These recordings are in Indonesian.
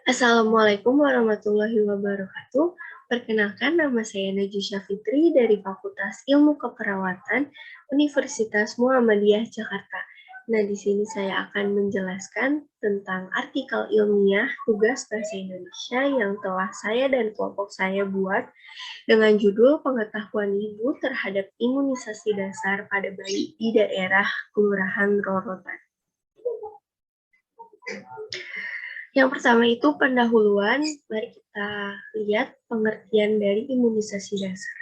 Assalamualaikum warahmatullahi wabarakatuh. Perkenalkan, nama saya Najisha Fitri dari Fakultas Ilmu Keperawatan Universitas Muhammadiyah Jakarta. Nah, di sini saya akan menjelaskan tentang artikel ilmiah tugas bahasa Indonesia yang telah saya dan kelompok saya buat dengan judul Pengetahuan Ibu terhadap Imunisasi Dasar pada Bayi di Daerah Kelurahan Rorotan. Yang pertama itu pendahuluan, mari kita lihat pengertian dari imunisasi dasar.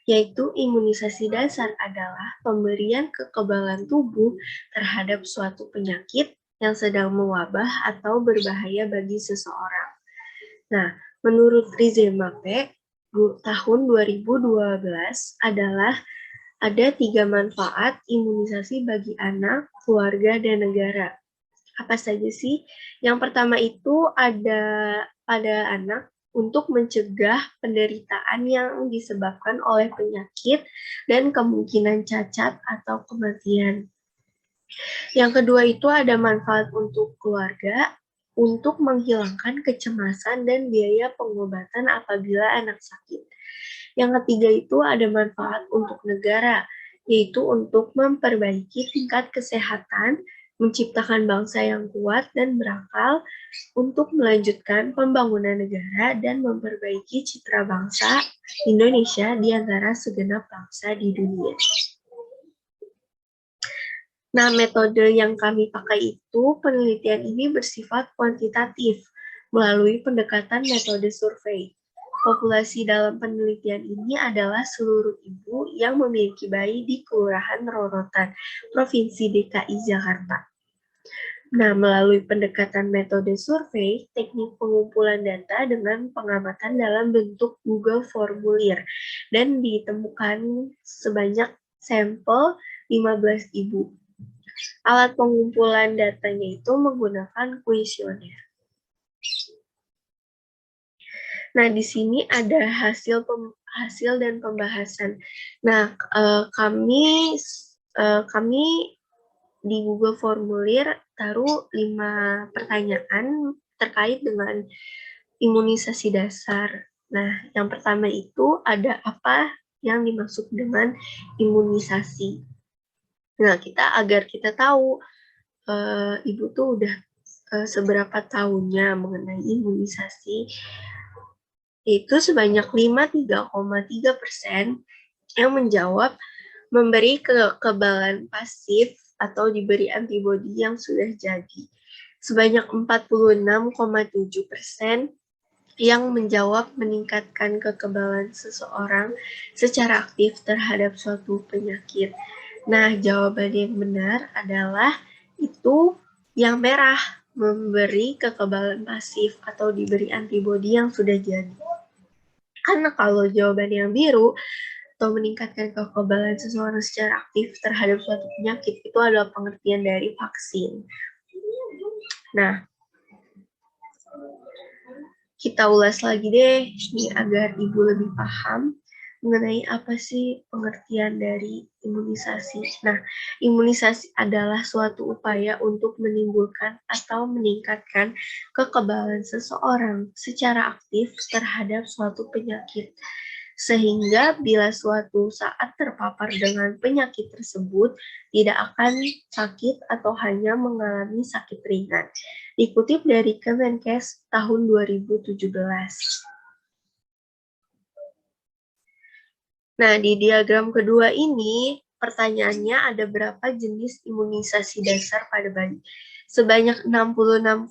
Yaitu imunisasi dasar adalah pemberian kekebalan tubuh terhadap suatu penyakit yang sedang mewabah atau berbahaya bagi seseorang. Nah, menurut Rizemape, tahun 2012 adalah ada 3 manfaat imunisasi bagi anak, keluarga, dan negara. Apa saja sih? Yang pertama itu ada pada anak untuk mencegah penderitaan yang disebabkan oleh penyakit dan kemungkinan cacat atau kematian. Yang kedua itu ada manfaat untuk keluarga untuk menghilangkan kecemasan dan biaya pengobatan apabila anak sakit. Yang ketiga itu ada manfaat untuk negara, yaitu untuk memperbaiki tingkat kesehatan, menciptakan bangsa yang kuat dan berakal untuk melanjutkan pembangunan negara dan memperbaiki citra bangsa Indonesia di antara segenap bangsa di dunia. Nah, metode yang kami pakai itu, penelitian ini bersifat kuantitatif melalui pendekatan metode survei. Populasi dalam penelitian ini adalah seluruh ibu yang memiliki bayi di Kelurahan Rorotan, Provinsi DKI Jakarta. Nah, melalui pendekatan metode survei, teknik pengumpulan data dengan pengamatan dalam bentuk Google Formulir dan ditemukan sebanyak sampel 15 ibu. Alat pengumpulan datanya itu menggunakan kuesioner. Nah, di sini ada hasil dan pembahasan. Nah, kami di Google Formulir taruh 5 pertanyaan terkait dengan imunisasi dasar. Nah, yang pertama itu ada apa yang dimaksud dengan imunisasi. Nah, agar kita tahu ibu tuh udah seberapa tahunnya mengenai imunisasi, itu sebanyak 53,3% yang menjawab memberi kekebalan pasif atau diberi antibodi yang sudah jadi. Sebanyak 46,7% yang menjawab meningkatkan kekebalan seseorang secara aktif terhadap suatu penyakit. Nah, jawaban yang benar adalah itu yang merah, memberi kekebalan pasif atau diberi antibodi yang sudah jadi. Karena kalau jawaban yang biru, atau meningkatkan kekebalan seseorang secara aktif terhadap suatu penyakit, itu adalah pengertian dari vaksin. Nah, kita ulas lagi deh, nih, agar ibu lebih paham mengenai apa sih pengertian dari imunisasi. Nah, imunisasi adalah suatu upaya untuk menimbulkan atau meningkatkan kekebalan seseorang secara aktif terhadap suatu penyakit. Sehingga bila suatu saat terpapar dengan penyakit tersebut, tidak akan sakit atau hanya mengalami sakit ringan. Dikutip dari Kemenkes tahun 2017. Nah, di diagram kedua ini, pertanyaannya ada berapa jenis imunisasi dasar pada bayi. Sebanyak 66,7%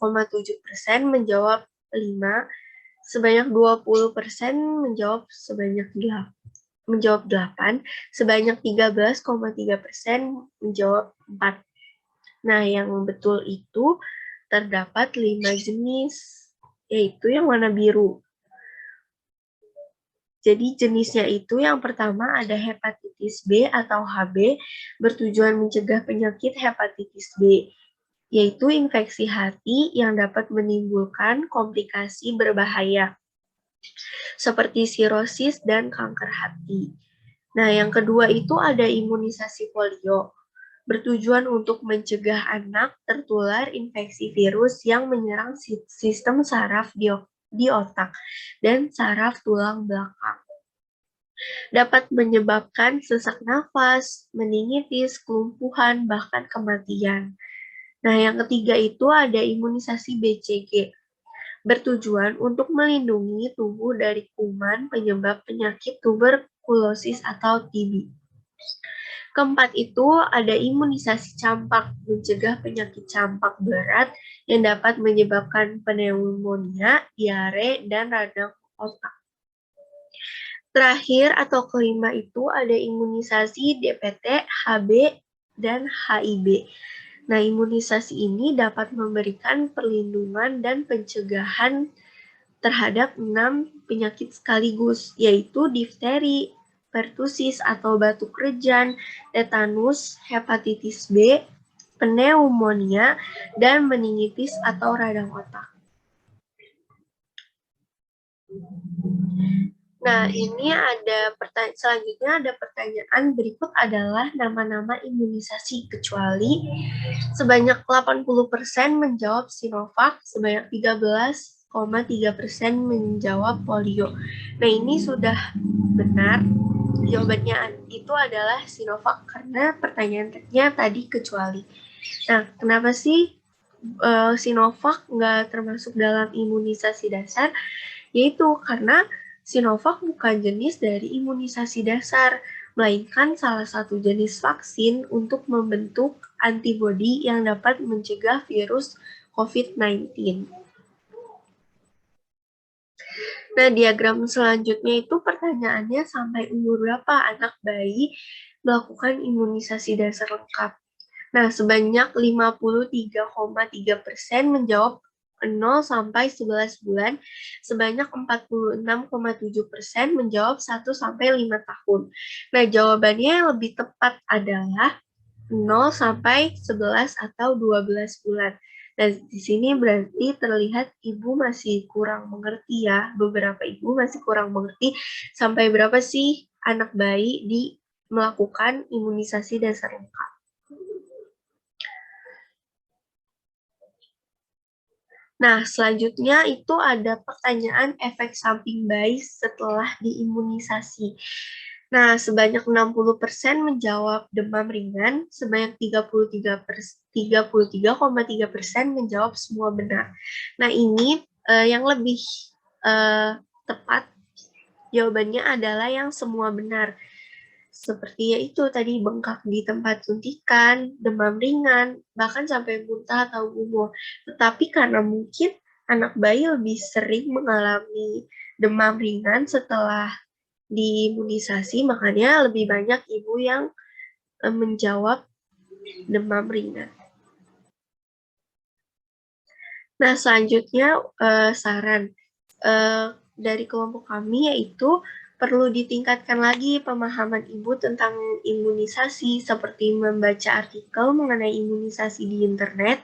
menjawab 5, sebanyak 20% menjawab 8, sebanyak 13,3% menjawab 4. Nah, yang betul itu terdapat 5 jenis, yaitu yang warna biru. Jadi jenisnya itu yang pertama ada hepatitis B atau HB, bertujuan mencegah penyakit hepatitis B, yaitu infeksi hati yang dapat menimbulkan komplikasi berbahaya, seperti sirosis dan kanker hati. Nah, yang kedua itu ada imunisasi polio. bertujuan untuk mencegah anak tertular infeksi virus yang menyerang sistem saraf di otak dan saraf tulang belakang. Dapat menyebabkan sesak nafas, meningitis, kelumpuhan, bahkan kematian. Nah, yang ketiga itu ada imunisasi BCG, bertujuan untuk melindungi tubuh dari kuman penyebab penyakit tuberkulosis atau TB. Keempat itu ada imunisasi campak, mencegah penyakit campak berat yang dapat menyebabkan pneumonia, diare, dan radang otak. Terakhir atau kelima itu ada imunisasi DPT, HB, dan HIB. Nah, imunisasi ini dapat memberikan perlindungan dan pencegahan terhadap 6 penyakit sekaligus, yaitu difteri, pertusis atau batuk rejan, tetanus, hepatitis B, pneumonia, dan meningitis atau radang otak. Nah, ini ada selanjutnya ada pertanyaan berikut adalah nama-nama imunisasi kecuali sebanyak 80% menjawab Sinovac, sebanyak 13,3% menjawab polio. Nah, ini sudah benar. Jawabannya itu adalah Sinovac karena pertanyaannya tadi kecuali. Nah, kenapa sih Sinovac nggak termasuk dalam imunisasi dasar? Yaitu karena Sinovac bukan jenis dari imunisasi dasar, melainkan salah satu jenis vaksin untuk membentuk antibodi yang dapat mencegah virus COVID-19. Nah, diagram selanjutnya itu pertanyaannya sampai umur berapa anak bayi melakukan imunisasi dasar lengkap. Nah, sebanyak 53,3% menjawab 0 sampai 11 bulan, sebanyak 46,7% menjawab 1 sampai 5 tahun. Nah, jawabannya lebih tepat adalah 0 sampai 11 atau 12 bulan. Nah, di sini berarti terlihat ibu masih kurang mengerti ya. Beberapa ibu masih kurang mengerti sampai berapa sih anak bayi melakukan imunisasi dasar lengkap. Nah, selanjutnya itu ada pertanyaan efek samping bayi setelah diimunisasi. Nah, sebanyak 60% menjawab demam ringan, sebanyak 33,3% menjawab semua benar. Nah, ini yang lebih tepat jawabannya adalah yang semua benar. Seperti yaitu tadi bengkak di tempat suntikan, demam ringan, bahkan sampai muntah atau gumoh. Tetapi karena mungkin anak bayi lebih sering mengalami demam ringan setelah diimunisasi, makanya lebih banyak ibu yang menjawab demam ringan. Nah, selanjutnya saran dari kelompok kami yaitu perlu ditingkatkan lagi pemahaman ibu tentang imunisasi seperti membaca artikel mengenai imunisasi di internet,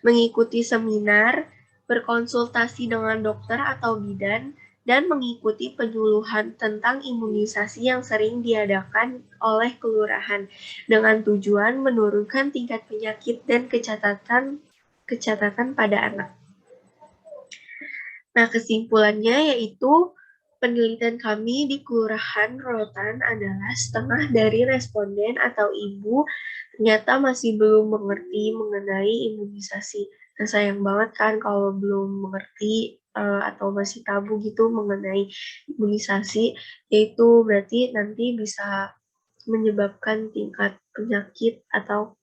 mengikuti seminar, berkonsultasi dengan dokter atau bidan, dan mengikuti penyuluhan tentang imunisasi yang sering diadakan oleh kelurahan dengan tujuan menurunkan tingkat penyakit dan kecacatan pada anak. Nah, kesimpulannya yaitu penelitian kami di Kelurahan Rorotan adalah setengah dari responden atau ibu ternyata masih belum mengerti mengenai imunisasi. Nah, sayang banget kan kalau belum mengerti atau masih tabu gitu mengenai imunisasi, yaitu berarti nanti bisa menyebabkan tingkat penyakit atau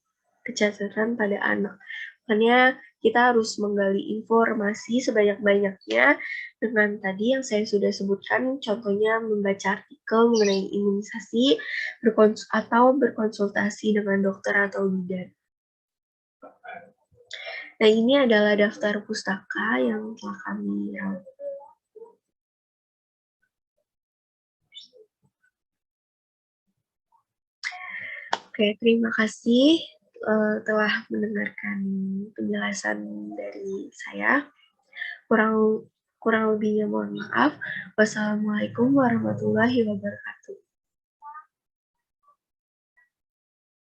kecacatan pada anak. Makanya kita harus menggali informasi sebanyak-banyaknya dengan tadi yang saya sudah sebutkan, contohnya membaca artikel mengenai imunisasi atau berkonsultasi dengan dokter atau bidan. Nah, ini adalah daftar pustaka yang telah kami rangkum. Oke, terima kasih telah mendengarkan penjelasan dari saya. Kurang lebihnya mohon maaf. Wassalamualaikum warahmatullahi wabarakatuh.